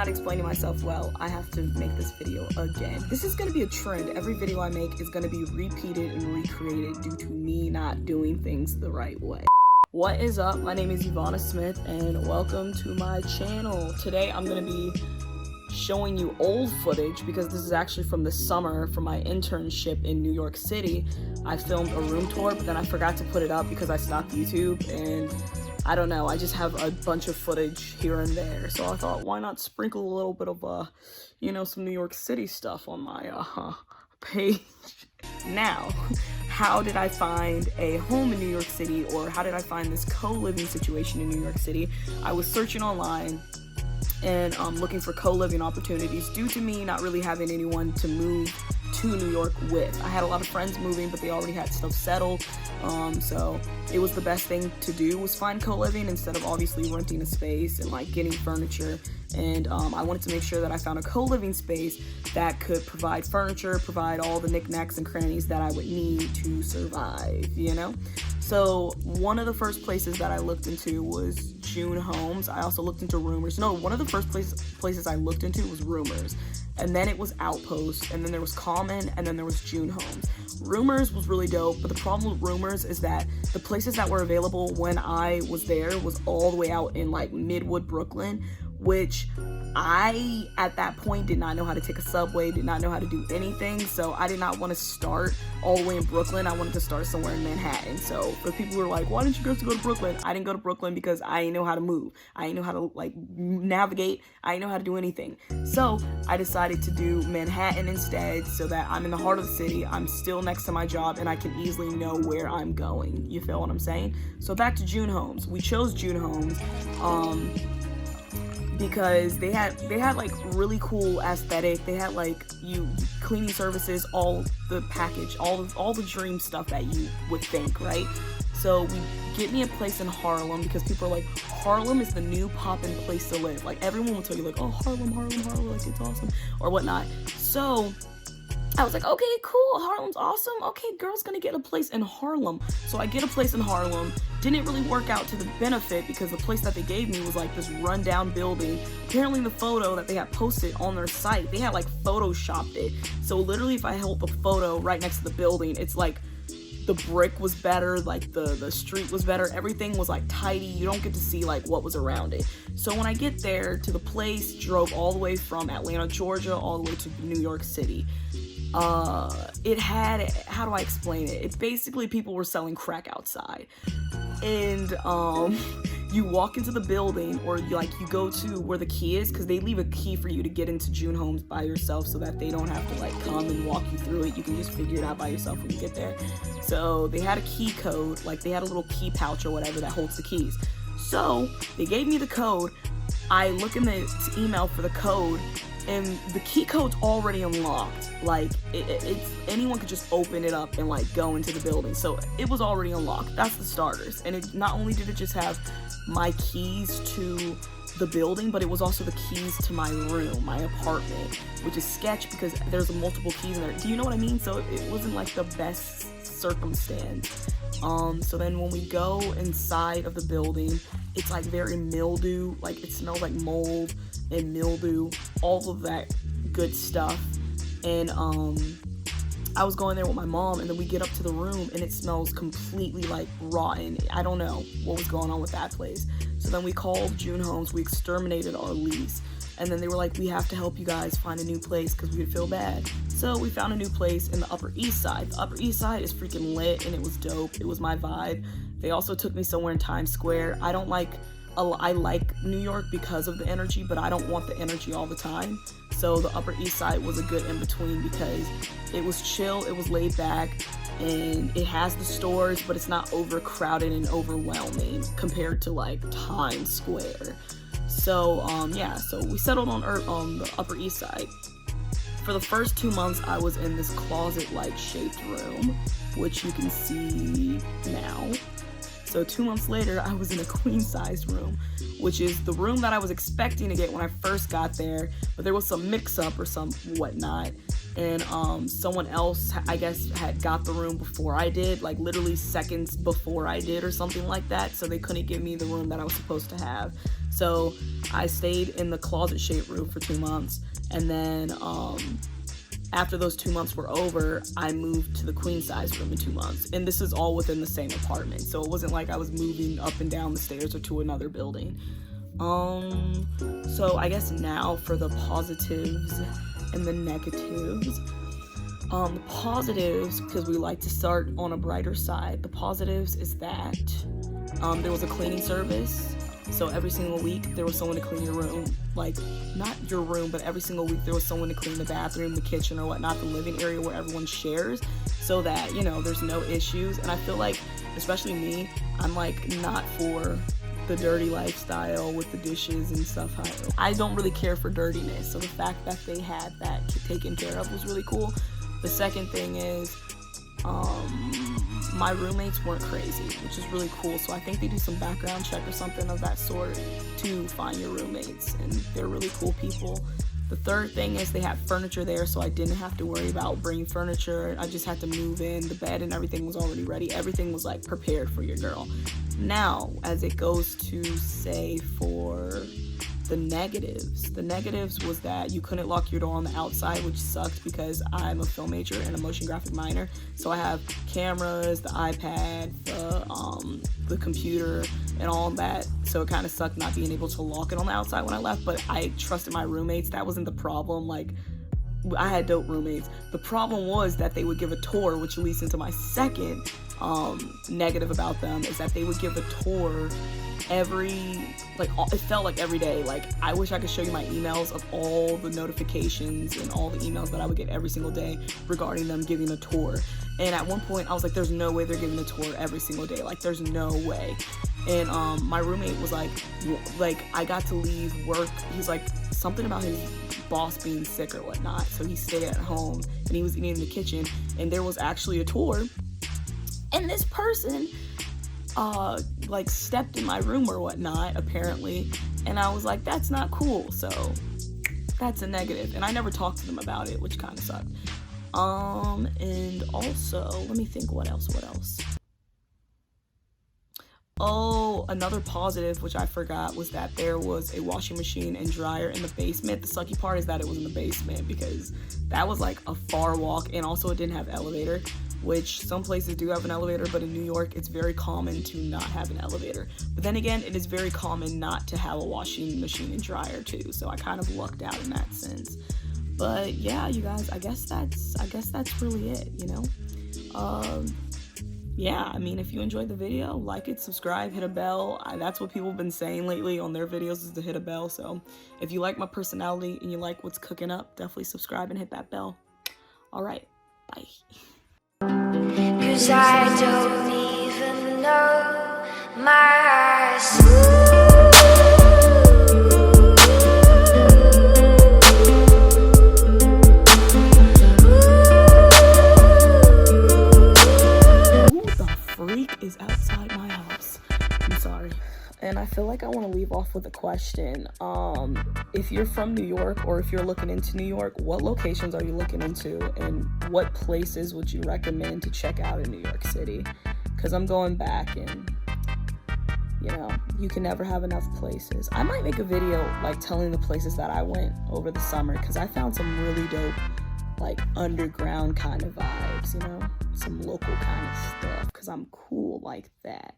not explaining myself well, I have to make this video again. This is gonna be a trend. Every video I make is gonna be repeated and recreated due to me not doing things the right way. What is up? My name is Ivana Smith and welcome to my channel. Today I'm gonna be showing you old footage because this is actually from the summer from my internship in New York City. I filmed a room tour, but then I forgot to put it up because I stopped YouTube, and I don't know, I just have a bunch of footage here and there. So I thought, why not sprinkle a little bit of, some New York City stuff on my page. Now, how did I find a home in New York City, or how did I find this co-living situation in New York City? I was searching online and looking for co-living opportunities due to me not really having anyone to move to New York with. I had a lot of friends moving, but they already had stuff settled, so it was the best thing to do was find co-living instead of obviously renting a space and like getting furniture. And I wanted to make sure that I found a co-living space that could provide furniture, provide all the knickknacks and crannies that I would need to survive, you know? So one of the first places that I looked into was JuneHomes. I also looked into Rumors. No, one of the first places I looked into was Rumors. And then it was Outpost, and then there was Common, and then there was JuneHomes. Rumors was really dope, but the problem with Rumors is that the places that were available when I was there was all the way out in like Midwood, Brooklyn, which I, at that point, did not know how to take a subway, did not know how to do anything, so I did not want to start all the way in Brooklyn. I wanted to start somewhere in Manhattan. So for people who are like, why didn't you go to Brooklyn? I didn't go to Brooklyn because I didn't know how to move. I didn't know how to like navigate. I didn't know how to do anything. So I decided to do Manhattan instead, so that I'm in the heart of the city, I'm still next to my job, and I can easily know where I'm going. You feel what I'm saying? So back to JuneHomes. We chose JuneHomes because they had like really cool aesthetic. They had like cleaning services, all the package, all the dream stuff that you would think, right? So we get me a place in Harlem because people are like, Harlem is the new poppin' place to live. Like everyone will tell you like, oh, Harlem, like it's awesome or whatnot. So I was like, okay, cool, Harlem's awesome. Okay, girl's gonna get a place in Harlem. So I get a place in Harlem. Didn't really work out to the benefit because the place that they gave me was like this rundown building. Apparently the photo that they had posted on their site, they had like photoshopped it. So literally if I held the photo right next to the building, it's like the brick was better, like the street was better, everything was like tidy. You don't get to see like what was around it. So when I get there to the place, drove all the way from Atlanta, Georgia, all the way to New York City. It had, how do I explain it? It's basically people were selling crack outside. And you walk into the building, or you go to where the key is, because they leave a key for you to get into JuneHomes by yourself so that they don't have to like come and walk you through it. You can just figure it out by yourself when you get there. So they had a key code, like they had a little key pouch or whatever that holds the keys. So they gave me the code. I look in the email for the code, and the key code's already unlocked. Like it's anyone could just open it up and like go into the building. So it was already unlocked. That's the starters. And it not only did it just have my keys to the building, but it was also the keys to my room, my apartment, which is sketch because there's multiple keys in there. Do you know what I mean? So it wasn't like the best circumstance. So then when we go inside of the building, it's like very mildew, like it smells like mold and mildew, all of that good stuff. And I was going there with my mom, and then we get up to the room and it smells completely like rotten. I don't know what was going on with that place. So then we called JuneHomes, we exterminated our lease, and then they were like, we have to help you guys find a new place because we would feel bad. So we found a new place in the Upper East Side. The Upper East Side is freaking lit, and it was dope. It was my vibe. They also took me somewhere in Times Square. I like New York because of the energy, but I don't want the energy all the time. So the Upper East Side was a good in-between because it was chill, it was laid back, and it has the stores, but it's not overcrowded and overwhelming compared to like Times Square. So so we settled on the Upper East Side. For the first 2 months, I was in this closet-like shaped room, which you can see now. So 2 months later, I was in a queen-sized room, which is the room that I was expecting to get when I first got there, but there was some mix-up or some whatnot, and someone else, I guess, had got the room before I did, like literally seconds before I did or something like that, so they couldn't give me the room that I was supposed to have. So I stayed in the closet shaped room for 2 months, and then after those 2 months were over, I moved to the queen size room in 2 months, and this is all within the same apartment, so it wasn't like I was moving up and down the stairs or to another building. So I guess now for the positives and the negatives. The positives, because we like to start on a brighter side, the positives is that there was a cleaning service. So every single week there was someone to clean your room, like not your room, but every single week there was someone to clean the bathroom, the kitchen, or whatnot, the living area where everyone shares, so that, you know, there's no issues. And I feel like, especially me, I'm like not for the dirty lifestyle with the dishes and stuff. I don't really care for dirtiness, so the fact that they had that taken care of was really cool. The second thing is my roommates weren't crazy, which is really cool. So I think they do some background check or something of that sort to find your roommates, and they're really cool people. The third thing is they had furniture there, so I didn't have to worry about bringing furniture. I just had to move in. The bed and everything was already ready. Everything was like prepared for your girl. Now, as it goes to say for the negatives was that you couldn't lock your door on the outside, which sucked because I'm a film major and a motion graphic minor. So I have cameras, the iPad, the computer, and all that. So it kind of sucked not being able to lock it on the outside when I left, but I trusted my roommates. That wasn't the problem. Like, I had dope roommates. The problem was that they would give a tour, which leads into my second negative about them, is that they would give a tour it felt like every day. Like, I wish I could show you my emails of all the notifications and all the emails that I would get every single day regarding them giving a tour. And at one point I was like, there's no way they're giving a tour every single day. Like, there's no way. And my roommate was like, I got to leave work. He's like, something about his boss being sick or whatnot, so he stayed at home and he was eating in the kitchen, and there was actually a tour, and this person stepped in my room or whatnot, apparently, and I was like, that's not cool. So that's a negative, and I never talked to them about it, which kind of sucked. And also, let me think, what else? Oh, another positive, which I forgot, was that there was a washing machine and dryer in the basement. The sucky part is that it was in the basement, because that was like a far walk, and also it didn't have elevator, which some places do have an elevator, but in New York it's very common to not have an elevator. But then again, it is very common not to have a washing machine and dryer too, so I kind of lucked out in that sense. But yeah, you guys, I guess that's really it, you know. Yeah, I mean, if you enjoyed the video, like it, subscribe, hit a bell. That's what people have been saying lately on their videos, is to hit a bell. So if you like my personality and you like what's cooking up, definitely subscribe and hit that bell. All right, bye. 'Cause I don't even know myself. Is outside my house. I'm sorry. And I feel like I want to leave off with a question. If you're from New York, or if you're looking into New York, what locations are you looking into, and what places would you recommend to check out in New York City? Because I'm going back, and you know, you can never have enough places. I might make a video like telling the places that I went over the summer, because I found some really dope, like, underground kind of vibes, you know, some local kind of stuff, because I'm cool like that.